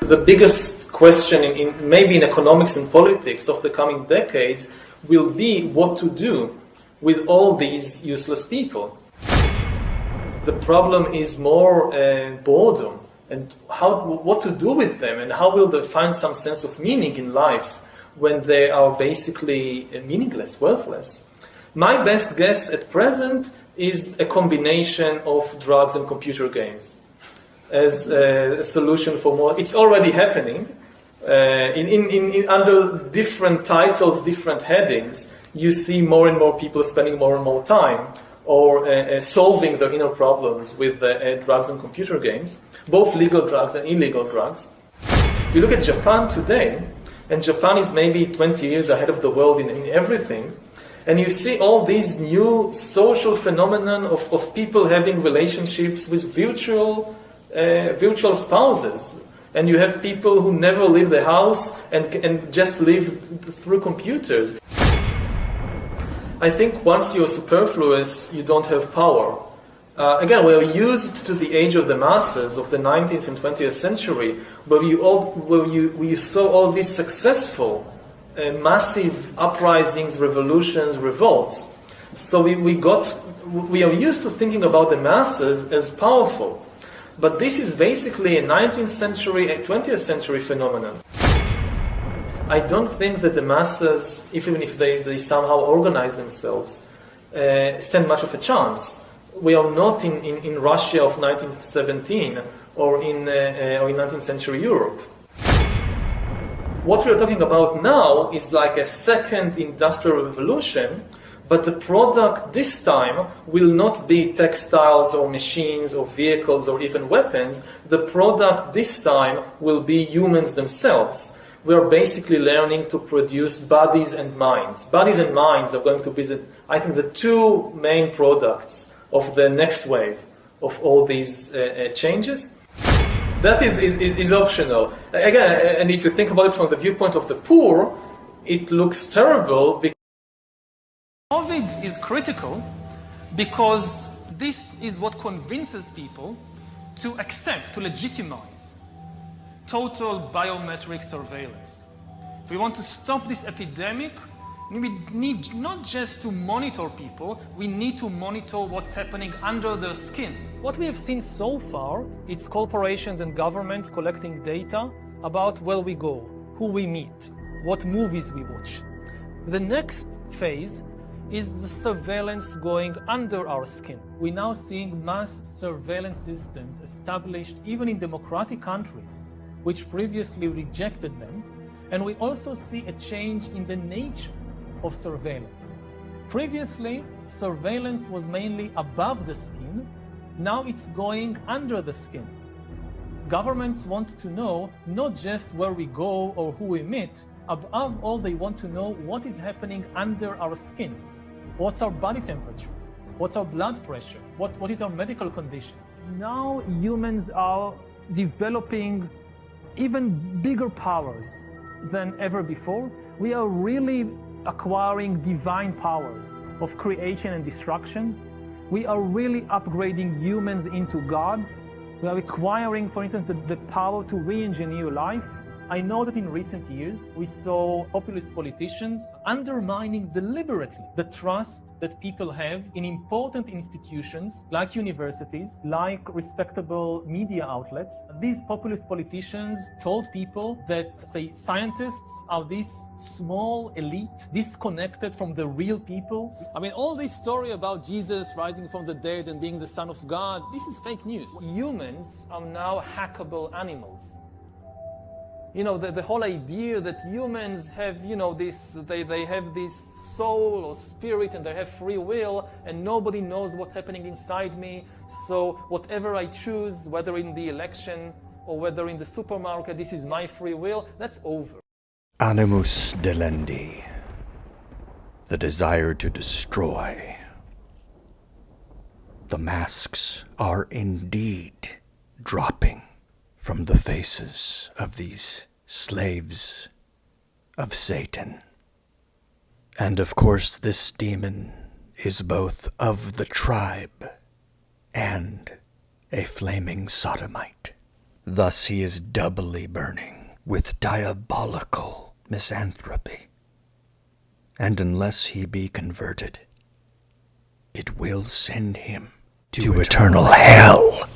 The biggest question maybe in economics and politics of the coming decades will be what to do with all these useless people. The problem is more boredom and what to do with them, and how will they find some sense of meaning in life when they are basically meaningless, worthless. My best guess at present is a combination of drugs and computer games as a solution for more. It's already happening. Under different titles, different headings, you see more and more people spending more and more time or solving their inner problems with drugs and computer games, both legal drugs and illegal drugs. You look at Japan today, and Japan is maybe 20 years ahead of the world in everything, and you see all these new social phenomenon of people having relationships with virtual spouses. And you have people who never leave the house and just live through computers. I think once you're superfluous, you don't have power. Again, we are used to the age of the masses of the 19th and 20th century, where you saw all these successful, massive uprisings, revolutions, revolts. So we are used to thinking about the masses as powerful. But this is basically a 19th century, a 20th century phenomenon. I don't think that the masses, even if they somehow organize themselves, stand much of a chance. We are not in Russia of 1917 or in 19th century Europe. What we are talking about now is like a second industrial revolution, but the product this time will not be textiles or machines or vehicles or even weapons. The product this time will be humans themselves. We are basically learning to produce bodies and minds. Bodies and minds are going to be, I think, the two main products of the next wave of all these changes. That is optional. Again, and if you think about it from the viewpoint of the poor, it looks terrible. COVID is critical because this is what convinces people to accept, to legitimize total biometric surveillance. If we want to stop this epidemic, we need not just to monitor people, we need to monitor what's happening under their skin. What we have seen so far, it's corporations and governments collecting data about where we go, who we meet, what movies we watch. The next phase is the surveillance going under our skin. We're now seeing mass surveillance systems established even in democratic countries, which previously rejected them. And we also see a change in the nature of surveillance. Previously, surveillance was mainly above the skin. Now it's going under the skin. Governments want to know not just where we go or who we meet. Above all, they want to know what is happening under our skin. What's our body temperature? What's our blood pressure? What is our medical condition? Now humans are developing even bigger powers than ever before. We are really acquiring divine powers of creation and destruction. We are really upgrading humans into gods. We are acquiring, for instance, the power to re-engineer life. I know that in recent years, we saw populist politicians undermining deliberately the trust that people have in important institutions like universities, like respectable media outlets. These populist politicians told people that, say, scientists are this small elite, disconnected from the real people. I mean, all this story about Jesus rising from the dead and being the Son of God, this is fake news. Humans are now hackable animals. You know, the whole idea that humans have, they have this soul or spirit and they have free will and nobody knows what's happening inside me. So whatever I choose, whether in the election or whether in the supermarket, this is my free will, that's over. Animus delendi, the desire to destroy. The masks are indeed dropping from the faces of these slaves of Satan. And of course this demon is both of the tribe and a flaming sodomite. Thus he is doubly burning with diabolical misanthropy. And unless he be converted, it will send him to eternal hell.